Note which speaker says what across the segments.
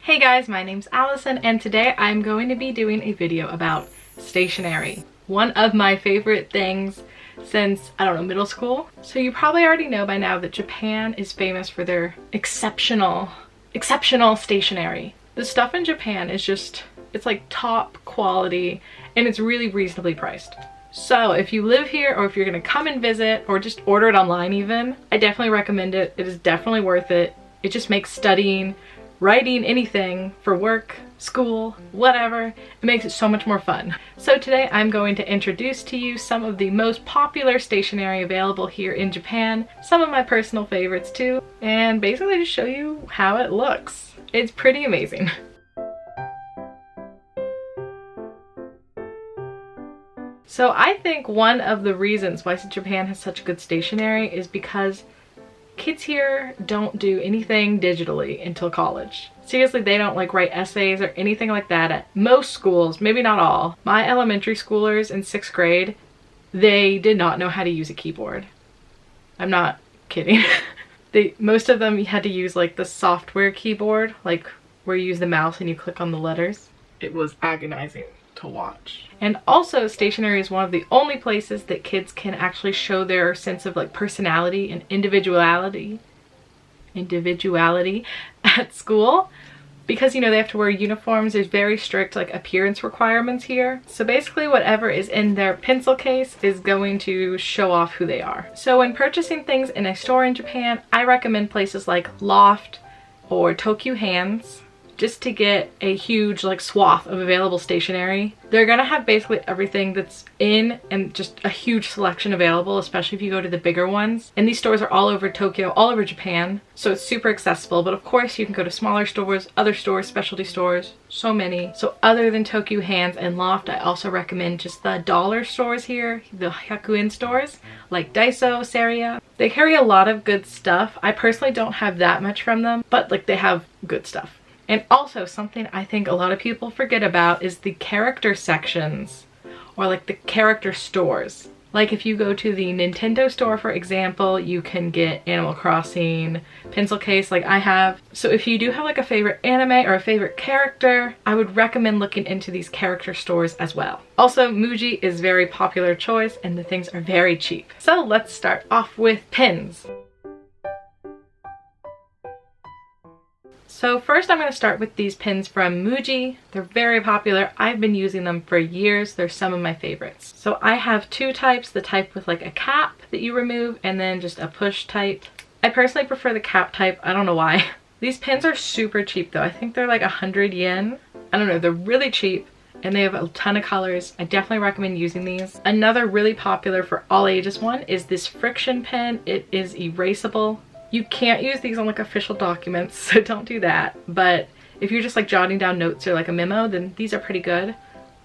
Speaker 1: Hey guys, my name's Allison and today I'm going to be doing a video about stationery. One of my favorite things since, I don't know, middle school. So you probably already know by now that Japan is famous for their exceptional stationery. The stuff in Japan is just, it's like top quality and it's really reasonably priced. So if you live here or if you're gonna come and visit or just order it online even, I definitely recommend it. It is definitely worth it. It just makes studying, writing, anything for work, school, whatever, it makes it so much more fun. So today I'm going to introduce to you some of the most popular stationery available here in Japan, some of my personal favorites too, and basically just show you how it looks. It's pretty amazing. So I think one of the reasons why Japan has such good stationery is because kids here don't do anything digitally until college. Seriously, they don't like write essays or anything like that at most schools, maybe not all. My elementary schoolers in 6th grade, they did not know how to use a keyboard. I'm not kidding. Most of them had to use like the software keyboard, like where you use the mouse and you click on the letters. It was agonizing to watch. And also stationery is one of the only places that kids can actually show their sense of like personality and individuality at school, because you know they have to wear uniforms. There's very strict like appearance requirements here, so basically whatever is in their pencil case is going to show off who they are. So when purchasing things in a store in Japan, I recommend places like Loft or Tokyo Hands, just to get a huge like swath of available stationery. They're gonna have basically everything that's in and just a huge selection available, especially if you go to the bigger ones. And these stores are all over Tokyo, all over Japan, so it's super accessible. But of course you can go to smaller stores, other stores, specialty stores, so many. So other than Tokyo Hands and Loft, I also recommend just the dollar stores here, the Hyakuin stores, like Daiso, Seria. They carry a lot of good stuff. I personally don't have that much from them, but like they have good stuff. And also something I think a lot of people forget about is the character sections, or like the character stores. Like if you go to the Nintendo store, for example, you can get Animal Crossing pencil case like I have. So if you do have like a favorite anime or a favorite character, I would recommend looking into these character stores as well. Also, Muji is a very popular choice and the things are very cheap. So let's start off with pens. So first I'm going to start with these pens from Muji. They're very popular. I've been using them for years. They're some of my favorites. So I have two types, the type with like a cap that you remove and then just a push type. I personally prefer the cap type. I don't know why. These pens are super cheap though. I think they're like 100 yen. I don't know, they're really cheap and they have a ton of colors. I definitely recommend using these. Another really popular for all ages one is this friction pen. It is erasable. You can't use these on like official documents, so don't do that. But if you're just like jotting down notes or like a memo, then these are pretty good.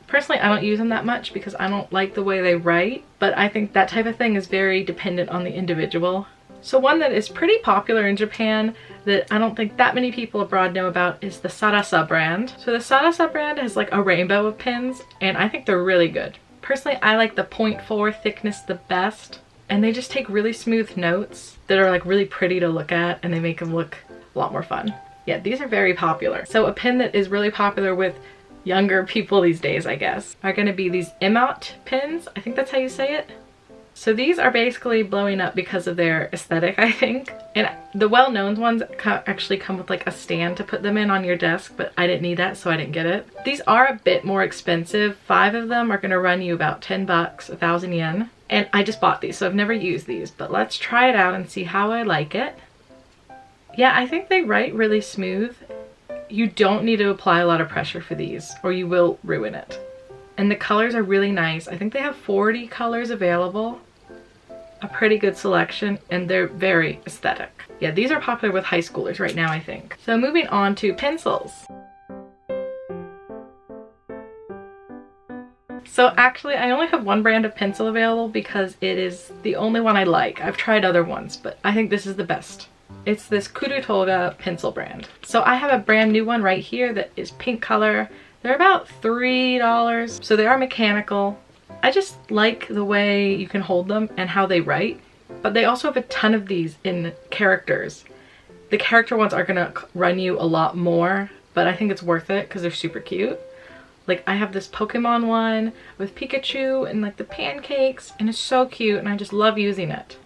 Speaker 1: Personally, I don't use them that much because I don't like the way they write, but I think that type of thing is very dependent on the individual. So one that is pretty popular in Japan that I don't think that many people abroad know about is the Sarasa brand. So the Sarasa brand has like a rainbow of pens and I think they're really good. Personally, I like the 0.4 thickness the best. And they just take really smooth notes that are like really pretty to look at and they make them look a lot more fun. Yeah, these are very popular. So a pen that is really popular with younger people these days, I guess, are going to be these Emot pens. I think that's how you say it. So these are basically blowing up because of their aesthetic, I think. And the well-known ones actually come with like a stand to put them in on your desk, but I didn't need that, so I didn't get it. These are a bit more expensive. 5 of them are going to run you about 10 bucks, 1,000 yen. And I just bought these, so I've never used these, but let's try it out and see how I like it. Yeah, I think they write really smooth. You don't need to apply a lot of pressure for these or you will ruin it. And the colors are really nice. I think they have 40 colors available. A pretty good selection and they're very aesthetic. Yeah, these are popular with high schoolers right now, I think. So moving on to pencils. So actually I only have one brand of pencil available because it is the only one I like. I've tried other ones, but I think this is the best. It's this Kurutoga pencil brand. So I have a brand new one right here that is pink color. They're about $3, so they are mechanical. I just like the way you can hold them and how they write, but they also have a ton of these in characters. The character ones are gonna run you a lot more but I think it's worth it because they're super cute. Like I have this Pokemon one with Pikachu and like the pancakes, and it's so cute and I just love using it.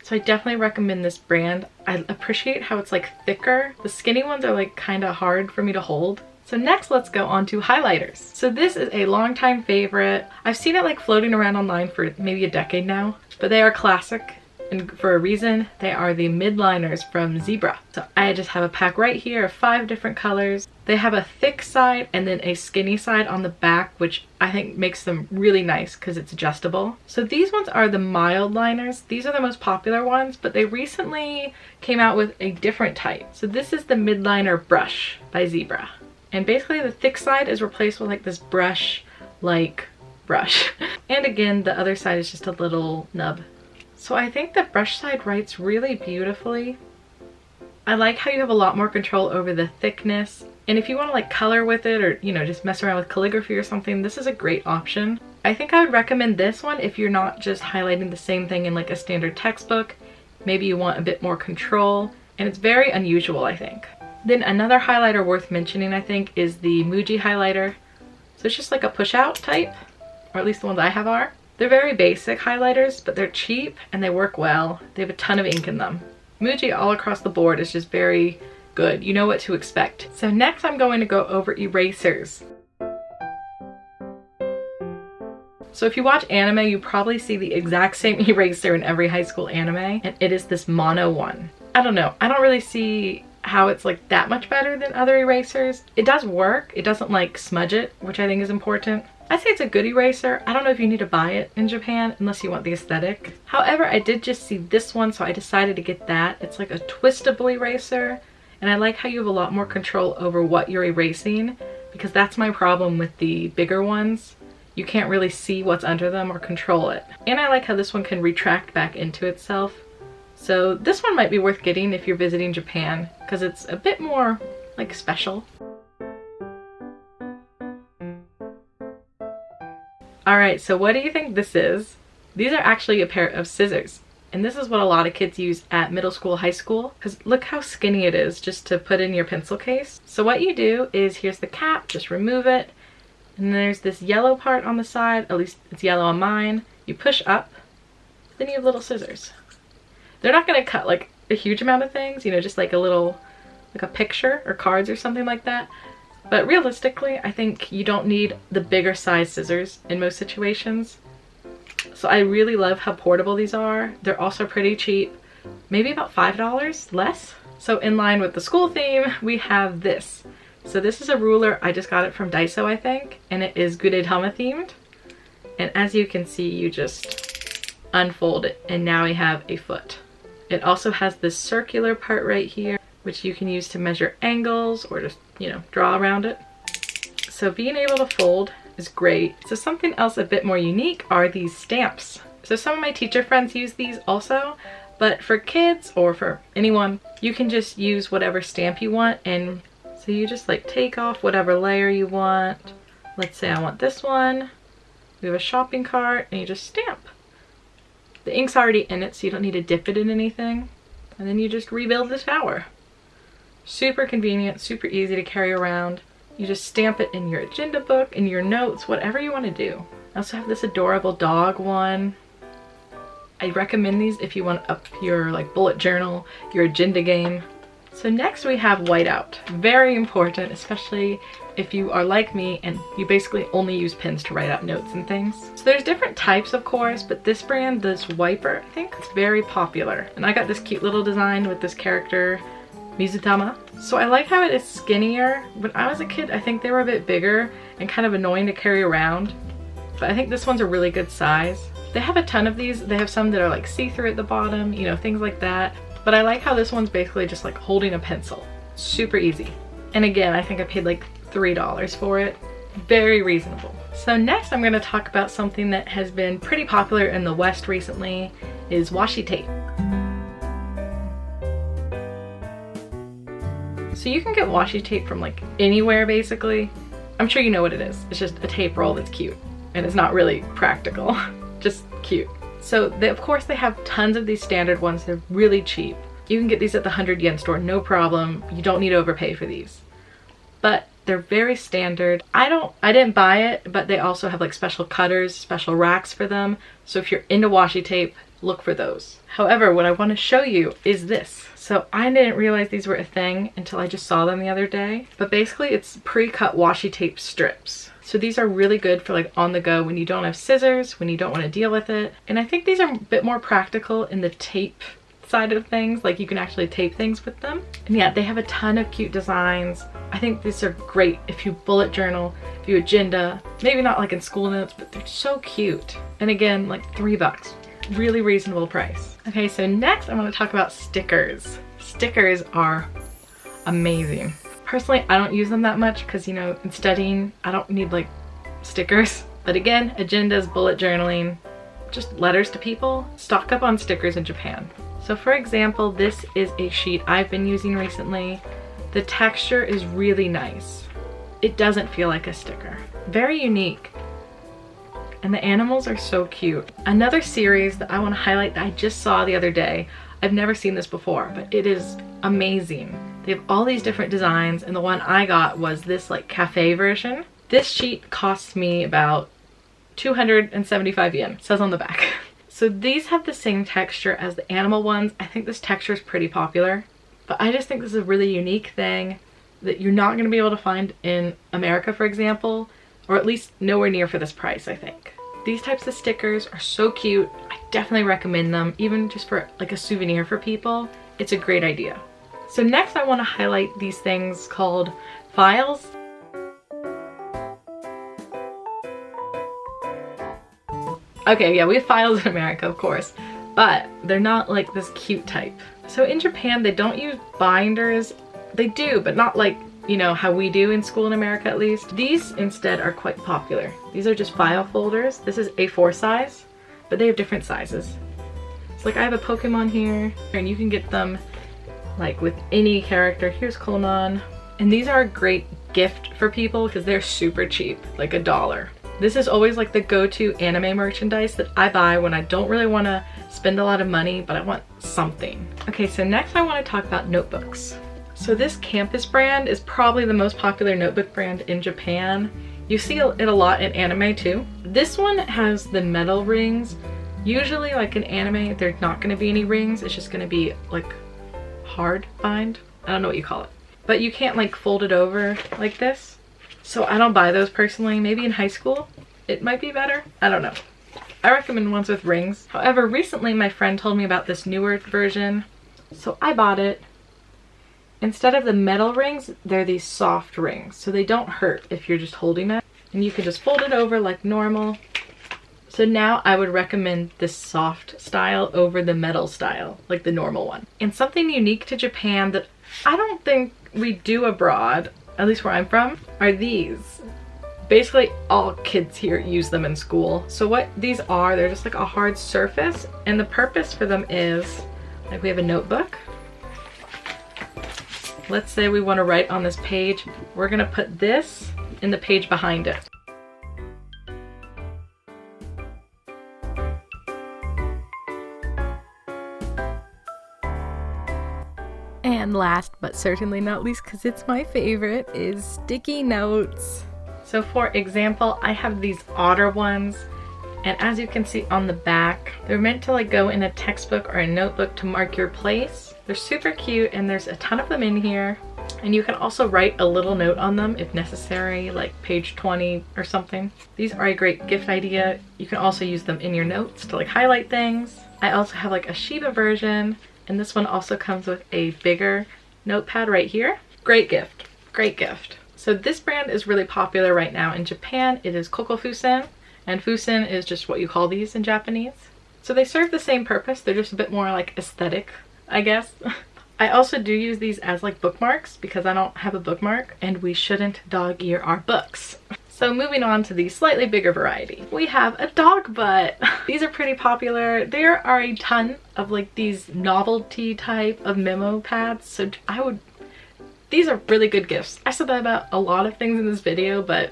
Speaker 1: So I definitely recommend this brand. I appreciate how it's like thicker. The skinny ones are like kind of hard for me to hold. So next let's go on to highlighters. So this is a longtime favorite. I've seen it like floating around online for maybe a decade now, but they are classic. And for a reason, they are the midliners from Zebra. So I just have a pack right here of 5 different colors. They have a thick side and then a skinny side on the back, which I think makes them really nice because it's adjustable. So these ones are the mild liners. These are the most popular ones, but they recently came out with a different type. So this is the midliner brush by Zebra. And basically the thick side is replaced with like this brush-like brush. And again, the other side is just a little nub. So I think the brush side writes really beautifully. I like how you have a lot more control over the thickness. And if you want to like color with it or, you know, just mess around with calligraphy or something, this is a great option. I think I would recommend this one if you're not just highlighting the same thing in like a standard textbook. Maybe you want a bit more control, and it's very unusual, I think. Then another highlighter worth mentioning, I think, is the wayyyy highlighter. So it's just like a push out type, or at least the ones I have are. They're very basic highlighters, but they're cheap and they work well. They have a ton of ink in them. Wayyyy all across the board is just very good. You know what to expect. So next I'm going to go over erasers. So if you watch anime, you probably see the exact same eraser in every high school anime, and it is this mono one. I don't know. I don't really see how it's like that much better than other erasers. It does work. It doesn't like smudge it, which I think is important. I say it's a good eraser. I don't know if you need to buy it in Japan unless you want the aesthetic. However, I did just see this one, so I decided to get that. It's like a twistable eraser, and I like how you have a lot more control over what you're erasing, because that's my problem with the bigger ones. You can't really see what's under them or control it. And I like how this one can retract back into itself. So this one might be worth getting if you're visiting Japan, because it's a bit more like special. Alright, so what do you think this is? These are actually a pair of scissors. And this is what a lot of kids use at middle school, high school. Because look how skinny it is just to put in your pencil case. So what you do is, here's the cap, just remove it. And there's this yellow part on the side, at least it's yellow on mine. You push up, then you have little scissors. They're not going to cut like a huge amount of things, you know, just like a little, like a picture or cards or something like that. But realistically, I think you don't need the bigger size scissors in most situations. So I really love how portable these are. They're also pretty cheap, maybe about $5 less. So in line with the school theme, we have this. So this is a ruler. I just got it from Daiso, I think, and it is Gudetama themed. And as you can see, you just unfold it, and now we have a foot. It also has this circular part right here, which you can use to measure angles or just, you know, draw around it. So being able to fold is great. So something else a bit more unique are these stamps. So some of my teacher friends use these also, but for kids or for anyone, you can just use whatever stamp you want. And so you just like take off whatever layer you want. Let's say I want this one. We have a shopping cart, and you just stamp. The ink's already in it, so you don't need to dip it in anything. And then you just rebuild the tower. Super convenient, super easy to carry around. You just stamp it in your agenda book, in your notes, whatever you want to do. I also have this adorable dog one. I recommend these if you want to up your like bullet journal, your agenda game. So next we have whiteout. Very important, especially if you are like me and you basically only use pens to write out notes and things. So there's different types, of course, but this brand, this wiper, I think it's very popular. And I got this cute little design with this character, Mizutama. So I like how it is skinnier. When I was a kid, I think they were a bit bigger and kind of annoying to carry around. But I think this one's a really good size. They have a ton of these. They have some that are like see-through at the bottom, you know, things like that. But I like how this one's basically just like holding a pencil. Super easy. And again, I think I paid like $3 for it. Very reasonable. So next I'm going to talk about something that has been pretty popular in the West recently, is washi tape. So you can get washi tape from like anywhere basically. I'm sure you know what it is. It's just a tape roll that's cute. And it's not really practical. Just cute. So of course they have tons of these standard ones. They're really cheap. You can get these at the 100 yen store, no problem. You don't need to overpay for these. but they're very standard. I didn't buy it, but they also have like special cutters, special racks for them. So if you're into washi tape, look for those. However, what I want to show you is this. So I didn't realize these were a thing until I just saw them the other day. But basically it's pre-cut washi tape strips. So these are really good for like on the go when you don't have scissors, when you don't want to deal with it. And I think these are a bit more practical in the tape side of things, like you can actually tape things with them. And yeah, they have a ton of cute designs. I think these are great if you bullet journal, if you agenda, maybe not like in school notes, but they're so cute. And again, like $3, really reasonable price. Okay, so next I want to talk about stickers. Stickers are amazing. Personally, I don't use them that much because, you know, in studying, I don't need like stickers. But again, agendas, bullet journaling, just letters to people, stock up on stickers in Japan. So for example, this is a sheet I've been using recently. The texture is really nice. It doesn't feel like a sticker. Very unique. And the animals are so cute. Another series that I want to highlight that I just saw the other day, I've never seen this before, but it is amazing. They have all these different designs, and the one I got was this like cafe version. This sheet cost me about 275 yen, it says on the back. So these have the same texture as the animal ones. I think this texture is pretty popular, but I just think this is a really unique thing that you're not going to be able to find in America, for example, or at least nowhere near for this price, I think. These types of stickers are so cute. I definitely recommend them, even just for like a souvenir for people. It's a great idea. So next I want to highlight these things called files. Okay, yeah, we have files in America, of course, but they're not like this cute type. So in Japan, they don't use binders. They do, but not like, you know, how we do in school in America at least. These instead are quite popular. These are just file folders. This is A4 size, but they have different sizes. So like I have a Pokemon here, and you can get them like with any character. Here's Conan. And these are a great gift for people because they're super cheap, like $1. This is always like the go-to anime merchandise that I buy when I don't really want to spend a lot of money, but I want something. Okay, so next I want to talk about notebooks. So this Campus brand is probably the most popular notebook brand in Japan. You see it a lot in anime too. This one has the metal rings. Usually like in anime, there's not going to be any rings. It's just going to be like hard bind. I don't know what you call it. But you can't like fold it over like this. So I don't buy those personally. Maybe in high school it might be better. I don't know. I recommend ones with rings. However, recently my friend told me about this newer version, so I bought it. Instead of the metal rings, they're these soft rings, so they don't hurt if you're just holding it. And you can just fold it over like normal. So now I would recommend this soft style over the metal style, like the normal one. And something unique to Japan that I don't think we do abroad, at least where I'm from, are these. Basically all kids here use them in school. So what these are, they're just like a hard surface, and the purpose for them is, like we have a notebook. Let's say we want to write on this page. We're gonna put this in the page behind it. And last but certainly not least, because it's my favorite, is sticky notes. So for example, I have these otter ones, and as you can see on the back, they're meant to like go in a textbook or a notebook to mark your place. They're super cute, and there's a ton of them in here. And you can also write a little note on them if necessary, like page 20 or something. These are a great gift idea. You can also use them in your notes to like highlight things. I also have like a Shiba version, and this one also comes with a bigger notepad right here. Great gift, great gift. So this brand is really popular right now in Japan. It is Kokofusen, and fusen is just what you call these in Japanese. So they serve the same purpose, they're just a bit more like aesthetic, I guess. I also do use these as like bookmarks because I don't have a bookmark, and we shouldn't dog ear our books. So moving on to the slightly bigger variety, we have a dog butt. These are pretty popular. There are a ton of like these novelty type of memo pads, so these are really good gifts. I said that about a lot of things in this video, but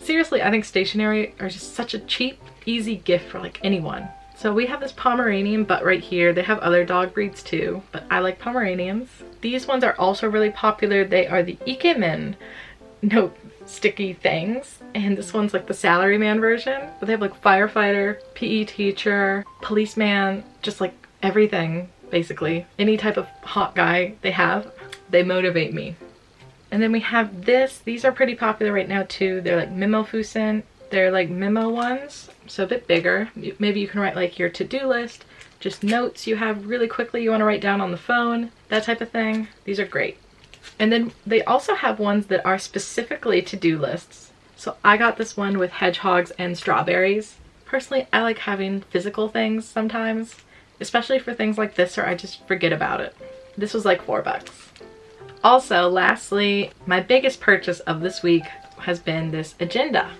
Speaker 1: seriously, I think stationery are just such a cheap, easy gift for like anyone. So we have this Pomeranian butt right here. They have other dog breeds too, but I like Pomeranians. These ones are also really popular. They are the Ikemen note sticky things, and this one's like the salaryman version, but they have like firefighter, PE teacher, policeman, just like everything basically. Any type of hot guy they have, they motivate me. And then we have this. These are pretty popular right now too. They're like Mimofusen. They're like memo ones, so a bit bigger. Maybe you can write like your to-do list, just notes you have really quickly you want to write down on the phone, that type of thing. These are great. And then they also have ones that are specifically to-do lists. So I got this one with hedgehogs and strawberries. Personally, I like having physical things sometimes, especially for things like this or I just forget about it. This was like $4. Also, lastly, my biggest purchase of this week has been this agenda.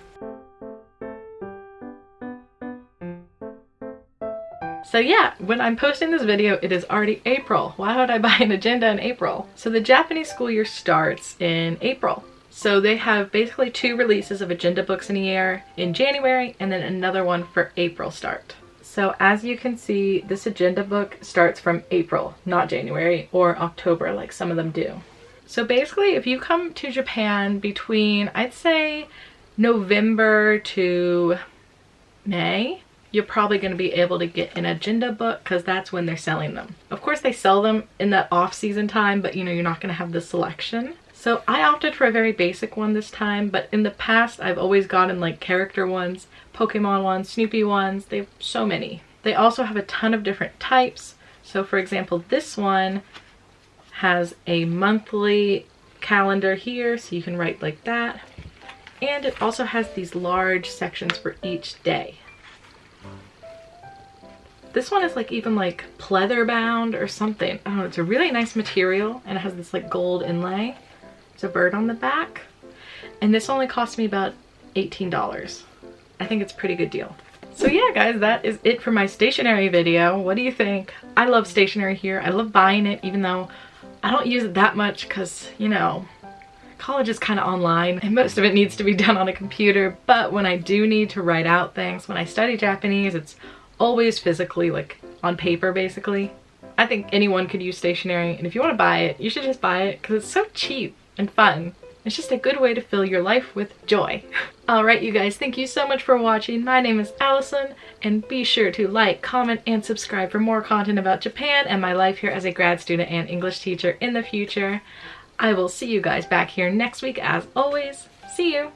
Speaker 1: So yeah, when I'm posting this video, it is already April. Why would I buy an agenda in April? So the Japanese school year starts in April. So they have basically 2 releases of agenda books in a year, in January and then another one for April start. So as you can see, this agenda book starts from April, not January or October like some of them do. So basically if you come to Japan between, I'd say, November to May, you're probably going to be able to get an agenda book because that's when they're selling them. Of course they sell them in that off-season time, but you know, you're not going to have the selection. So I opted for a very basic one this time, but in the past I've always gotten like character ones, Pokemon ones, Snoopy ones. They have so many. They also have a ton of different types. So for example, this one has a monthly calendar here, so you can write like that. And it also has these large sections for each day. This one is like even like pleather bound or something. I don't know, it's a really nice material and it has this like gold inlay. There's a bird on the back. And this only cost me about $18. I think it's a pretty good deal. So yeah guys, that is it for my stationery video. What do you think? I love stationery here. I love buying it even though I don't use it that much because, you know, college is kind of online and most of it needs to be done on a computer. But when I do need to write out things, when I study Japanese, it's always physically, like on paper basically. I think anyone could use stationery, and if you want to buy it, you should just buy it because it's so cheap and fun. It's just a good way to fill your life with joy. Alright you guys, thank you so much for watching. My name is Allison, and be sure to like, comment, and subscribe for more content about Japan and my life here as a grad student and English teacher in the future. I will see you guys back here next week as always. See you!